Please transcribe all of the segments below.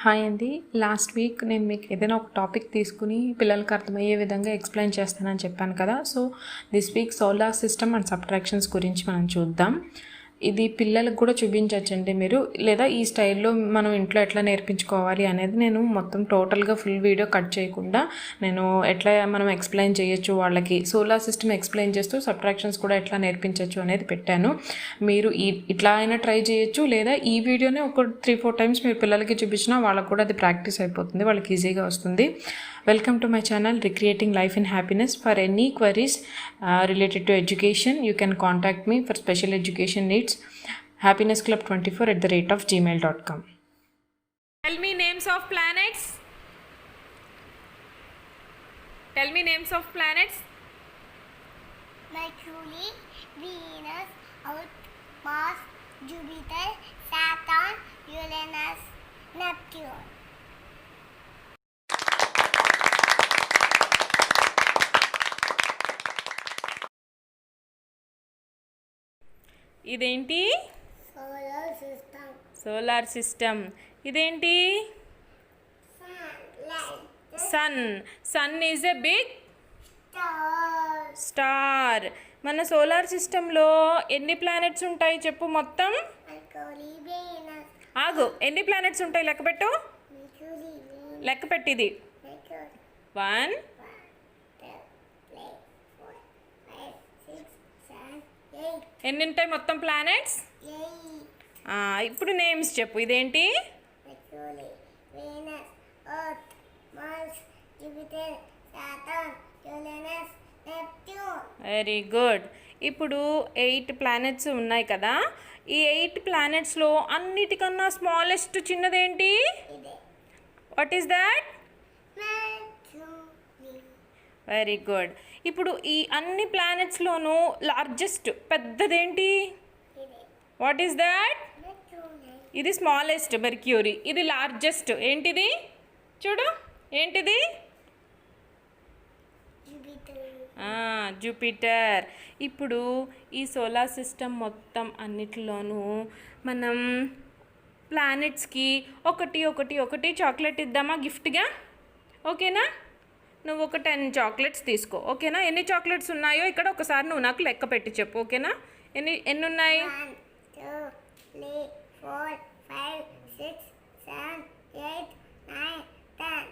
Hi అండి. Last week నేను మీకు ఏదైనా ఒక టాపిక్ తీసుకుని పిల్లలకి అర్థమయ్యే విధంగా ఎక్స్ప్లెయిన్ చేస్తానని చెప్పాను కదా. So this week solar system and subtractions గురించి మనం చూద్దాం. ఇది పిల్లలకు కూడా చూపించవచ్చండి మీరు, లేదా ఈ స్టైల్లో మనం ఇంట్లో ఎట్లా నేర్పించుకోవాలి అనేది నేను మొత్తం టోటల్గా ఫుల్ వీడియో కట్ చేయకుండా నేను ఎట్లా మనం ఎక్స్ప్లెయిన్ చేయొచ్చు వాళ్ళకి, సోలార్ సిస్టమ్ ఎక్స్ప్లెయిన్ చేస్తూ సబ్ట్రాక్షన్స్ కూడా ఎట్లా నేర్పించవచ్చు అనేది పెట్టాను. మీరు ఇట్లా అయినా ట్రై చేయొచ్చు, లేదా ఈ వీడియోనే ఒక 3-4 టైమ్స్ మీరు పిల్లలకి చూపించినా వాళ్ళకు కూడా అది ప్రాక్టీస్ అయిపోతుంది, వాళ్ళకి ఈజీగా వస్తుంది. Welcome to my channel Recreating Life in Happiness. For any queries related to education, you can contact me for special education needs. happinessclub24@gmail.com. Tell me names of planets. Tell me names of planets. Mercury, Venus, Earth, Mars, Jupiter, Saturn, Uranus, Neptune. ఇదేంటి? Solar system. Solar system. ఇదేంటి? Sun. Sun is a big Stars. Star. మన solar సిస్టంలో ఎన్ని planets ఉంటాయి చెప్పు మొత్తం? Mercury, Venus, ఆగు, ఎన్ని ప్లానెట్స్ ఉంటాయి లెక్కపెట్టు. Mercury, Venus, లెక్కపెట్టిది. Mercury. 1 ఎన్ని ఉంటాయి మొత్తం ప్లానెట్స్? ఇప్పుడు నేమ్స్ చెప్పు. ఇదేంటి? Mercury, Venus, Earth, Mars, Jupiter, Saturn, Uranus, Neptune. Very good. ఇప్పుడు 8 ప్లానెట్స్ ఉన్నాయి కదా. ఈ 8 ప్లానెట్స్లో అన్నిటికన్నా స్మాలెస్ట్ చిన్నదేంటి? What is that? Mercury. Very good. ఇప్పుడు ఈ అన్ని ప్లానెట్స్లోనూ లార్జెస్ట్ పెద్దదేంటి? What is that? Mercury. ఇది స్మాలెస్ట్ మెర్క్యూరీ. ఇది లార్జెస్ట్ ఏంటిది? చూడు ఏంటిది? Jupiter. జూపిటర్. ఇప్పుడు ఈ సోలార్ సిస్టమ్ మొత్తం అన్నిటిలోనూ మనం ప్లానెట్స్కి ఒకటి చాక్లెట్ ఇద్దామా గిఫ్ట్గా? ఓకేనా? నువ్వు ఒక 10 చాక్లెట్స్ తీసుకో. ఓకేనా? ఎన్ని చాక్లెట్స్ ఉన్నాయో ఇక్కడ ఒకసారి నువ్వు నాకు లెక్క పెట్టి చెప్పు. ఓకేనా? ఎన్ని ఉన్నాయి? 1, 2, 3, 4, 5, 6, 7, 8, 9, 10.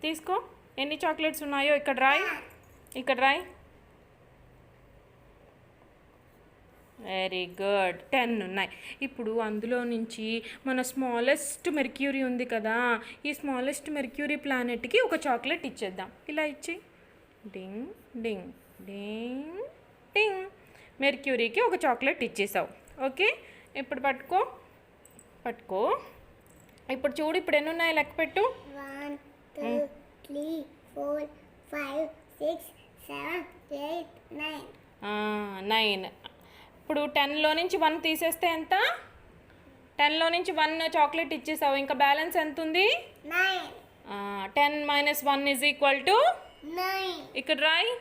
తీసుకో. ఎన్ని చాక్లెట్స్ ఉన్నాయో ఇక్కడ రాయి. ఇక్కడ రాయి. Very good. 10 ఉన్నాయి. ఇప్పుడు అందులో నుంచి మన స్మాలెస్ట్ మెర్క్యూరీ ఉంది కదా, ఈ స్మాలెస్ట్ మెర్క్యూరీ ప్లానెట్కి ఒక చాక్లెట్ ఇచ్చేద్దాం. ఇలా ఇచ్చి డింగ్ డింగ్ డింగ్ డింగ్. మెర్క్యూరీకి ఒక చాక్లెట్ ఇచ్చేసావు. ఓకే, ఇప్పుడు పట్టుకో. ఇప్పుడు చూడు, ఇప్పుడు ఎన్ని ఉన్నాయి లెక్క పెట్టు. 1, 2, 3, 4, 5, 6, 7, 8, 9. 9. ఇప్పుడు 10లో నుంచి 1 తీసేస్తే ఎంత? 10లో నుంచి 1 చాక్లెట్ ఇచ్చేసావు. ఇంకా బ్యాలెన్స్ ఎంత ఉంది? 9. 10 - 1 = 9. ఇక్కడ రాయి.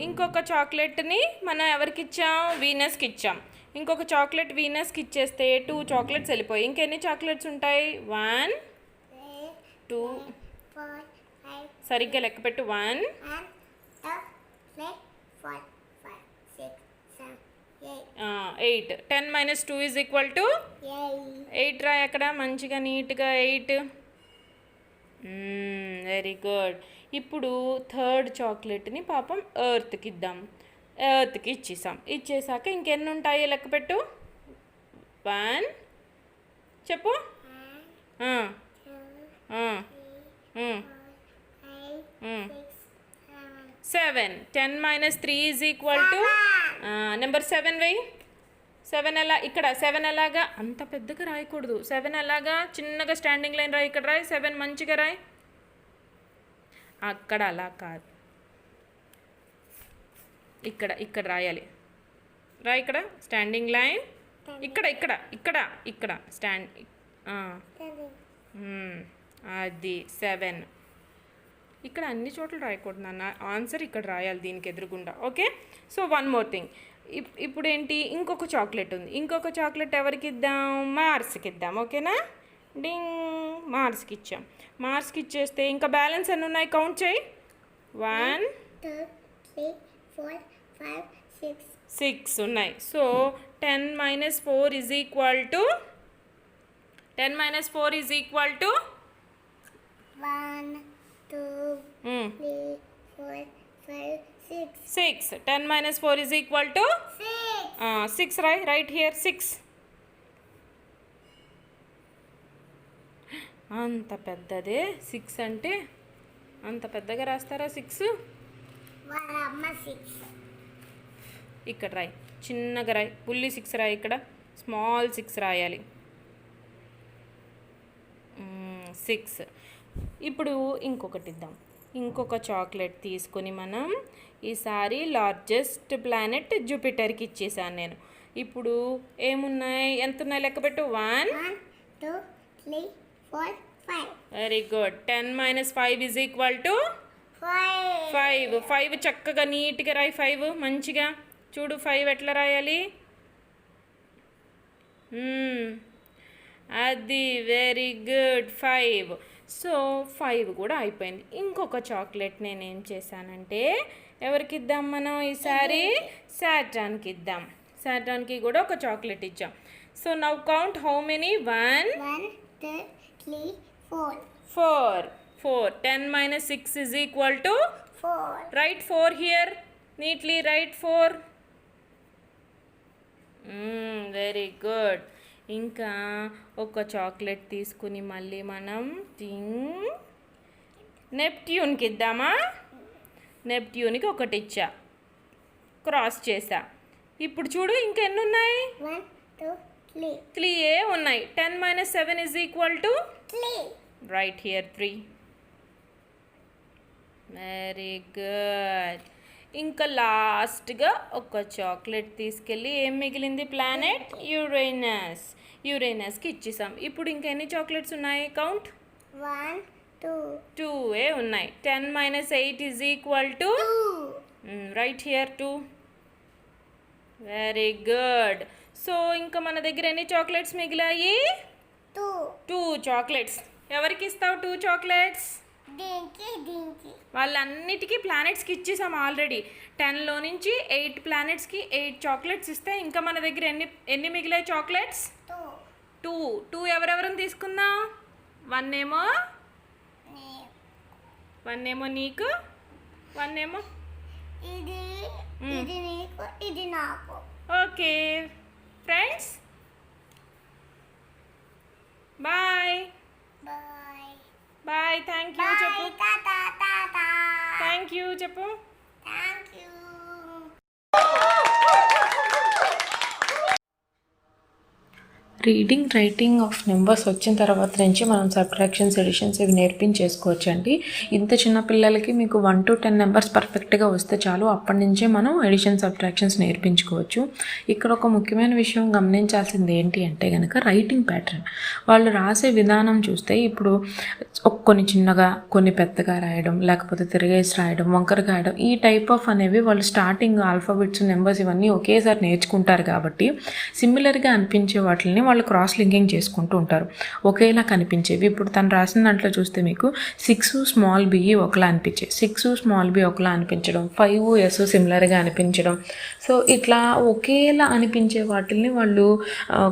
ఇంకొక చాక్లెట్ని మనం ఎవరికి ఇచ్చాం? వీనస్కి ఇచ్చాం. ఇంకొక చాక్లెట్ వీనస్కి ఇచ్చేస్తే 2 చాక్లెట్స్ వెళ్ళిపోయి ఇంకెన్ని చాక్లెట్స్ ఉంటాయి? 1, 2. 4, 5, సరిగ్గా లెక్క పెట్టు. 1, 1, 2, 3, 4, 5, 6, 7, 8. 8. 10 - 2 = 8. 8 రాయి అక్కడ మంచిగా నీట్గా 8. Very good. ఇప్పుడు 3rd చాక్లెట్ని పాపం ఎర్త్కి ఇద్దాం. ఎర్త్కి ఇచ్చేసాక ఇంకెన్ని ఉంటాయో లెక్క పెట్టు. 1 చెప్పు. 1, 2, 3, 4, 5, 6, 7. 7. 10 - 3 = నెంబర్ 7 వెయ్యి. 7 ఎలా? ఇక్కడ 7 ఎలాగా? అంత పెద్దగా రాయకూడదు. 7 ఎలాగా? చిన్నగా స్టాండింగ్ లైన్ రాయి. ఇక్కడ రాయి. 7 మంచిగా రాయి. అక్కడ అలా కాదు, ఇక్కడ రాయాలి. రాయి ఇక్కడ స్టాండింగ్ లైన్. ఇక్కడ స్టాండ్. అది 7. ఇక్కడ అన్ని చోట్ల రాయకూడదు నాన్న, ఆన్సర్ ఇక్కడ రాయాలి దీనికి ఎదురుగుండా. Okay, so one more thing, ఇప్పుడు ఏంటి, ఇంకొక చాక్లెట్ ఉంది. ఇంకొక చాక్లెట్ ఎవరికి ఇద్దాం? మార్స్కి ఇద్దాం. ఓకేనా? డింగ్, మార్స్కి ఇచ్చాం. మార్స్కి ఇచ్చేస్తే ఇంకా బ్యాలెన్స్ ఎన్ని ఉన్నాయి? కౌంట్ చేయి. 1 2 3 4 5 6 6 ఉన్నాయి. So 10 - 4 is equal to 10 - 4 is equal to 1 2 3 4 5 6 6. 10 - 4 is equal to 6. Right here 6. అంత పెద్దదే 6 అంటే, అంత పెద్దగా రాస్తారా 6? వాళ్ళమ్మ 6 ఇక్కడ రాయి, చిన్నగా రాయి. పుల్లి 6 రాయి, ఇక్కడ స్మాల్ 6 రాయాలి. 6. ఇప్పుడు ఇంకొకటి ఇద్దాం. ఇంకొక చాక్లెట్ తీసుకొని మనం ఈసారి లార్జెస్ట్ ప్లానెట్ జూపిటర్కి ఇచ్చేసాను నేను. ఇప్పుడు ఏమున్నాయి, ఎంత ఉన్నాయి లెక్క పెట్టు. 1 2 3 4 5 very good. 10 - 5 is equal to 5. 5 చక్కగా నీట్గా రాయి. 5 మంచిగా చూడు. 5 ఎట్లా రాయాలి? అది వెరీ గుడ్. 5. సో 5 కూడా అయిపోయింది. ఇంకొక చాక్లెట్ నేనేం చేశానంటే, ఎవరికి ఇద్దాం మనం ఈసారి? సాటర్న్కి ఇద్దాం. సాటర్న్కి కూడా ఒక చాక్లెట్ ఇచ్చాం. So now count how many. 1 2 3 4 4. 10 - 6 is equal to 4 write 4 here. Neatly write 4. Very good. ఇంకా ఒక చాక్లెట్ తీసుకుని మళ్ళీ మనం నెప్ట్యూన్కి ఇద్దామా? నెప్ట్యూన్కి ఒకటి ఇచ్చా, క్రాస్ చేసా. ఇప్పుడు చూడు ఇంకా ఎన్ని ఉన్నాయి? 1 2 3 3 ఉన్నాయి. 10 - 7 is equal to 3 right here 3. Very good. ఇంకా లాస్ట్గా ఒక చాక్లెట్ తీసుకెళ్ళి ఏం మిగిలింది? ప్లానెట్ యురేనస్కి ఇచ్చేసాం. ఇప్పుడు ఇంకా ఎన్ని చాక్లెట్స్ ఉన్నాయి? కౌంట్. 1 2 2 ఉన్నాయి. 10 - 8 is equal to right here 2. Very good. So ఇంకా మన దగ్గర ఎన్ని చాక్లెట్స్ మిగిలాయి? 2 చాక్లెట్స్. ఎవరికి ఇస్తావు 2 చాక్లెట్స్? దీనికి వాళ్ళన్నిటికీ ప్లానెట్స్కి ఇచ్చేసాం ఆల్రెడీ. 10లో నుంచి 8 ప్లానెట్స్కి 8 చాక్లెట్స్ ఇస్తే ఇంకా మన దగ్గర ఎన్ని మిగిలాయి చాక్లెట్స్? 2 ఎవరెవరిని తీసుకుందాం? 1 ఏమో నీకు, 1 ఏమో ఇది నీకు, ఇది నాకు. Okay friends, bye bye. Thank you చెప్పు. థ్యాంక్ యూ చెప్పు. Thank you. Reading writing of numbers వచ్చిన తర్వాత నుంచి మనం సబ్ట్రాక్షన్స్, ఎడిషన్స్ ఇవి నేర్పించేసుకోవచ్చు అండి. ఇంత చిన్న పిల్లలకి మీకు 1 to 10 నెంబర్స్ పర్ఫెక్ట్గా వస్తే చాలు, అప్పటి నుంచే మనం ఎడిషన్, సబ్ట్రాక్షన్స్ నేర్పించుకోవచ్చు. ఇక్కడ ఒక ముఖ్యమైన విషయం గమనించాల్సింది ఏంటి అంటే కనుక రైటింగ్ ప్యాటర్న్. వాళ్ళు రాసే విధానం చూస్తే ఇప్పుడు కొన్ని చిన్నగా, కొన్ని పెద్దగా రాయడం, లేకపోతే తిరిగేసి రాయడం, వంకరగా రాయడం, ఈ టైప్ ఆఫ్ అనేవి వాళ్ళు స్టార్టింగ్ ఆల్ఫాబెట్స్, నెంబర్స్ ఇవన్నీ ఒకేసారి నేర్చుకుంటారు కాబట్టి సిమిలర్గా అనిపించే వాటిని వాళ్ళు క్రాస్ లింకింగ్ చేసుకుంటూ ఉంటారు, ఒకేలా కనిపించేవి. ఇప్పుడు తను రాసిన దాంట్లో చూస్తే మీకు 6 స్మాల్ బి ఒకలా అనిపించాయి, 6 స్మాల్ బి ఒకలా అనిపించడం, 5 ఎస్ సిమిలర్గా అనిపించడం. సో ఇట్లా ఒకేలా అనిపించే వాటిని వాళ్ళు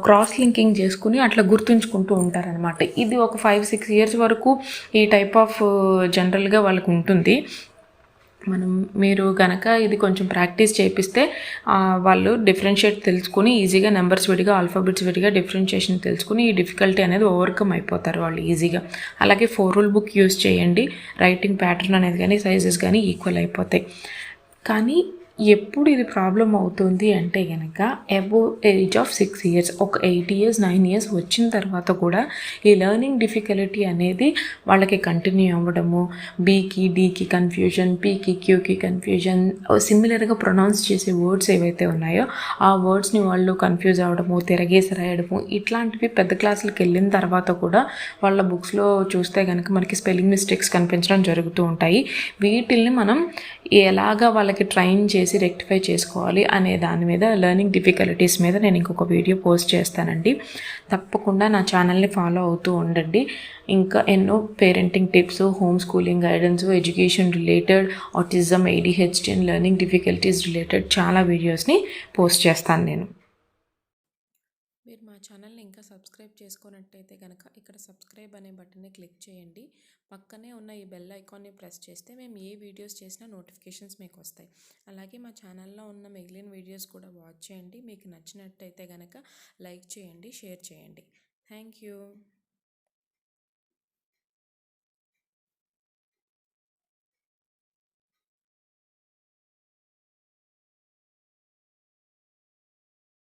క్రాస్ లింకింగ్ చేసుకుని అట్లా గుర్తుంచుకుంటూ ఉంటారనమాట. ఇది ఒక 5-6 ఇయర్స్ వరకు ఈ టైప్ ఆఫ్ జనరల్గా వాళ్ళకు ఉంటుంది. మీరు కనుక ఇది కొంచెం ప్రాక్టీస్ చేపిస్తే వాళ్ళు డిఫరెన్షియేట్ తెలుసుకుని ఈజీగా నెంబర్స్ విడిగా, ఆల్ఫాబెట్స్ విడిగా డిఫరెన్షియేషన్ తెలుసుకుని ఈ డిఫికల్టీ అనేది ఓవర్కమ్ అయిపోతారు వాళ్ళు ఈజీగా. అలాగే 4 రూల్ బుక్ యూజ్ చేయండి. రైటింగ్ ప్యాటర్న్ అనేది కానీ, సైజెస్ కానీ ఈక్వల్ అయిపోతాయి. కానీ ఎప్పుడు ఇది ప్రాబ్లం అవుతుంది అంటే కనుక అబోవ్ ఏజ్ ఆఫ్ 6 ఇయర్స్, ఒక 8 ఇయర్స్ 9 ఇయర్స్ వచ్చిన తర్వాత కూడా ఈ లెర్నింగ్ డిఫికల్టీ అనేది వాళ్ళకి కంటిన్యూ అవ్వడము, బీకి డీకి కన్ఫ్యూజన్, పీకి క్యూకి కన్ఫ్యూజన్, సిమిలర్గా ప్రొనౌన్స్ చేసే వర్డ్స్ ఏవైతే ఉన్నాయో ఆ వర్డ్స్ని వాళ్ళు కన్ఫ్యూజ్ అవ్వడము, తిరగేసి రాయడము, ఇట్లాంటివి పెద్ద క్లాసులకు వెళ్ళిన తర్వాత కూడా వాళ్ళ బుక్స్లో చూస్తే కనుక మనకి స్పెల్లింగ్ మిస్టేక్స్ కనిపించడం జరుగుతూ ఉంటాయి. వీటిల్ని మనం ఎలాగా వాళ్ళకి ట్రైన్ చేసి చేసి రెక్టిఫై చేసుకోవాలి అనే దాని మీద, లెర్నింగ్ డిఫికల్టీస్ మీద నేను ఇంకొక వీడియో పోస్ట్ చేస్తానండి. తప్పకుండా నా ఛానల్ని ఫాలో అవుతూ ఉండండి. ఇంకా ఎన్నో parenting tips, home schooling guidance, education related, autism, ADHD and learning difficulties related చాలా వీడియోస్ని పోస్ట్ చేస్తాను నేను. మీరు మా ఛానల్ని ఇంకా సబ్స్క్రైబ్ చేసుకున్నట్టయితే కనుక ఇక్కడ సబ్స్క్రైబ్ అనే బటన్ని క్లిక్ చేయండి. పక్కనే ఉన్న ఈ బెల్ ఐకాన్ని ప్రెస్ చేస్తే మేము ఏ వీడియోస్ చేసినా నోటిఫికేషన్స్ మీకు వస్తాయి. అలాగే మా ఛానల్లో ఉన్న మిగిలిన వీడియోస్ కూడా వాచ్ చేయండి. మీకు నచ్చినట్టయితే కనుక లైక్ చేయండి, షేర్ చేయండి. Thank you.